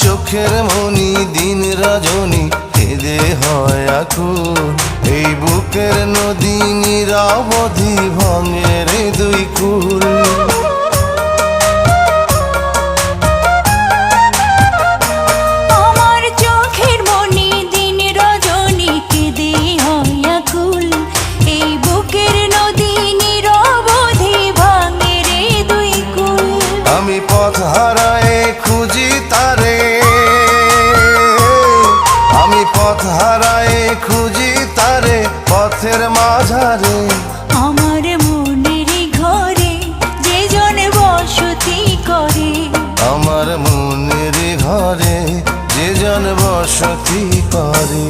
চোখের মনি দিন রজনী কেঁদে হয় আকুল। এই বুকের নদী নিরবধি ভাঙে রে দুই কুল। আমার চোখের মনি দিন রজনী কেঁদে হয় আকুল। এই বুকের নদী নিরবধি ভাঙে রে দুই কুল। আমি পথ হারায়ে খুঁজি তারে, আমি পথ হারায়ে খুঁজি তারে পথের মাঝারে। আমার মনের ঘরে যে জন বসতি করে, আমার মনের ঘরে যে জন বসতি করে।